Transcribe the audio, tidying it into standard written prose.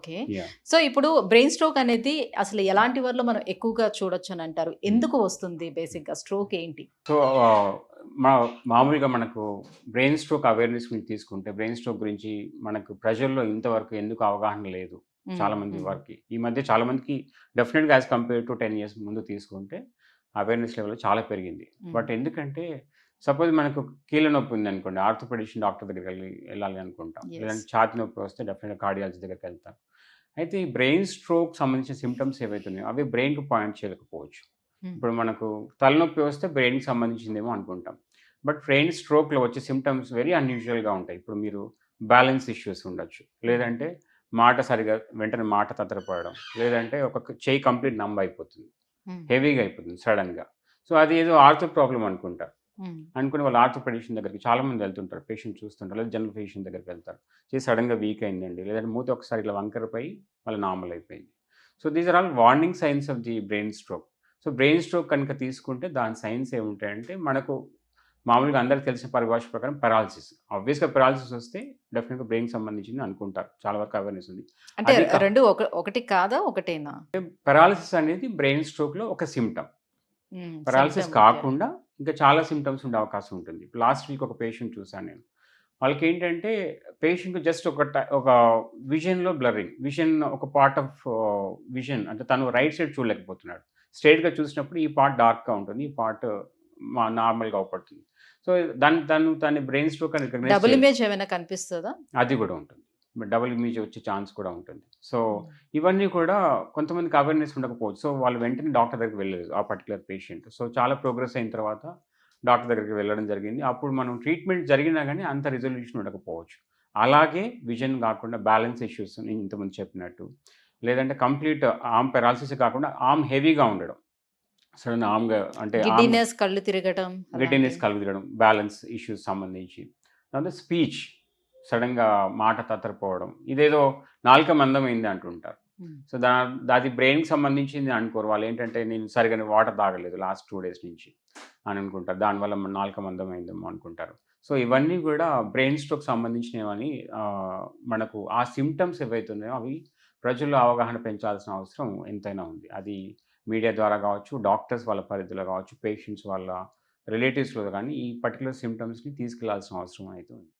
Okay. Yeah! So, ఇప్పుడు brain stroke అనేది అసలు ఎలాంటి వారిలో మనం ఎక్కువగా చూడొచ్చనంటారు? ఎందుకు వస్తుంది బేసిక్‌గా స్ట్రోక్ ఏంటి? సో, మా మామూలుగా మనకు బ్రెయిన్ స్ట్రోక్ అవేర్‌నెస్ గురించి తీసుకుంటే, బ్రెయిన్ స్ట్రోక్ గురించి మనకు ప్రజల్లో ఇంతవరకు ఎందుకు అవగాహన లేదు. హ్మ్. చాలా మంది హ్మ్. వరకి. ఈ మధ్య చాలా మందికి డెఫినిట్‌గా యాస్ కంపేర్ టు 10 ఇయర్స్ ముందు తీసుకుంటే అవేర్‌నెస్ లెవెల్ చాలా పెరిగింది. హ్మ్. బట్ ఎందుకంటే సపోజ్ మనకు కీళ్ళ నొప్పి ఉందనుకోండి, ఆర్థోపెడిషన్ డాక్టర్ దగ్గరికెళ్ళి ఎళ్ళాలి అనుకుంటాం. యెస్. లేదంటే ఛాతీ నొప్పి వస్తే డెఫినిట్‌గా కార్డియాలజిస్ట్ దగ్గరికెళ్తాం. అయితే ఈ బ్రెయిన్ స్ట్రోక్ సంబంధించిన సింప్టమ్స్ ఏవైతే ఉన్నాయో అవి బ్రెయిన్‌కి పాయింట్ చేయలేకపోవచ్చు. హ్మ్. ఇప్పుడు మనకు తలనొప్పి వస్తే బ్రెయిన్‌కి సంబంధించిందేమో అనుకుంటాం. బట్ బ్రెయిన్ స్ట్రోక్‌లో వచ్చే సింప్టమ్స్ వెరీ అన్‌యూజువల్‌గా ఉంటాయి. ఇప్పుడు మీరు బ్యాలెన్స్ ఇష్యూస్ ఉండొచ్చు. హ్మ్. లేదంటే మాట సరిగ్గా వెంటనే మాట తత్తరపడడం. లేదంటే ఒక చెయ్యి కంప్లీట్ నంబ్ అయిపోతుంది. హ్మ్. హెవీగా అయిపోతుంది సడెన్‌గా. సో, అది ఏదో ఆర్థో ప్రాబ్లమ్ అనుకుంటారు. హ్మ్. అనుకుని వాళ్ళు ఆర్థోపెడిషన్ దగ్గరికి చాలామంది వెళ్తుంటారు. పేషెంట్ చూస్తుంటారు. లేదా జనరల్ ఫిజిషియన్ దగ్గరికెళ్తారు. చెయ్యి సడెన్‌గా వీక్ అయిందండి. లేదంటే మూతి ఒకసారి ఇట్లా వంకరపోయి మళ్ళీ నార్మల్ అయిపోయింది. So, these are all warning signs of the brain stroke. So, brain stroke కనుక తీసుకుంటే దాని సైన్స్ ఏముంటాయంటే మనకు మామూలుగా అందరికి తెలిసిన పరిభాష ప్రకారం పెరాలిసిస్. ఆబ్వియస్‌గా పెరాలిసిస్ వస్తే డెఫినిట్‌గా బ్రెయిన్‌కి సంబంధించింది అనుకుంటారు. చాలా వరకు అవేర్‌నెస్ ఉంది. అంటే అది కా 2 ఒకటి కాదా? ఒకటేనా? పెరాలిసిస్ అనేది బ్రెయిన్ స్ట్రోక్‌లో ఒక సింప్టమ్. హ్మ్. Paralysis symptom okay. కాకుండా ఇంకా చాలా సింప్టమ్స్ ఉండే అవకాశం ఉంటుంది. లాస్ట్ వీక్ ఒక పేషెంట్ చూసాను నేను. వాళ్ళకేంటంటే పేషెంట్‌కి జస్ట్ ఒక విజన్‌లో బ్లర్రింగ్. విజన్ ఒక పార్ట్ ఆఫ్ విజన్ అంటే తను రైట్ సైడ్ చూడలేకపోతున్నాడు. స్ట్రెయిట్‌గా చూసినప్పుడు ఈ పార్ట్ డార్క్‌గా ఉంటుంది. ఈ పార్ట్ నార్మల్‌గా అవుపడుతుంది. సో, తను బ్రెయిన్ స్ట్రోక్ అని రికగ్నైజ్ డబుల్ చేయలేదు. ఇమేజ్ ఏమైనా కనిపిస్తదా? అది గూడా ఉంటుంది. డబుల్ ఇమేజ్ వచ్చే ఛాన్స్ కూడా ఉంటుంది. సో, హ్మ్. ఇవన్నీ కూడా కొంతమందికి అవేర్‌నెస్ ఉండకపోవచ్చు. సో, వాళ్ళు వెంటనే డాక్టర్ దగ్గరికి వెళ్ళలేదు ఆ పర్టిక్యులర్ పేషెంట్. సో, చాలా ప్రోగ్రెస్ అయిన తర్వాత డాక్టర్ దగ్గరికి వెళ్ళడం జరిగింది. అప్పుడు మనం ట్రీట్మెంట్ జరిగినా గానీ అంత రిజల్యూషన్ ఉండకపోవచ్చు. అలాగే విజన్ గాకుండా బ్యాలెన్స్ ఇష్యూస్ నేను ఇంతకుముందు చెప్పినట్టు. లేదంటే కంప్లీట్ ఆర్మ్ పారాలిసిస్ కాకుండా ఆర్మ్ హెవీగా ఉండడం. సడెన్ ఆర్మ్‌గా అంటే ఆర్మ్ గిడ్డీనెస్, కళ్ళు తిరగటం గిడ్డినెస్ అలాంటివి? కలుగడం, బ్యాలెన్స్ ఇష్యూస్ సంబంధించి. తర్వాత స్పీచ్ సడెన్‌గా మాట తత్తరపోవడం. ఇదేదో నాలుక మందమైంది అంటుంటారు. హ్మ్. సో, అది బ్రెయిన్‌కి సంబంధించింది అనుకోరు. వాళ్ళేంటంటే నేను సరిగ్గా వాటర్ తాగలేదు లాస్ట్ 2 డేస్ నుంచి అని అనుకుంటారు. దానివల్ల నాలుక మందమైందేమో అనుకుంటారు. సో, ఇవన్నీ గూడా బ్రెయిన్ స్ట్రోక్‌కి సంబంధించినవని మనకు ఆ సింప్టమ్స్ ఏవైతే ఉన్నాయో అవి ప్రజల్లో అవగాహన పెంచాల్సిన అవసరం ఎంతైనా ఉంది. అది మీడియా ద్వారా గావచ్చు, డాక్టర్స్ వాళ్ళ పరిధిలో గావచ్చు, పేషెంట్స్ వాళ్ళ రిలేటివ్స్‌లో గానీ ఈ పర్టిక్యులర్ సింప్టమ్స్‌ని తీసుకెళ్లాల్సిన అవసరం అయితే ఉంది.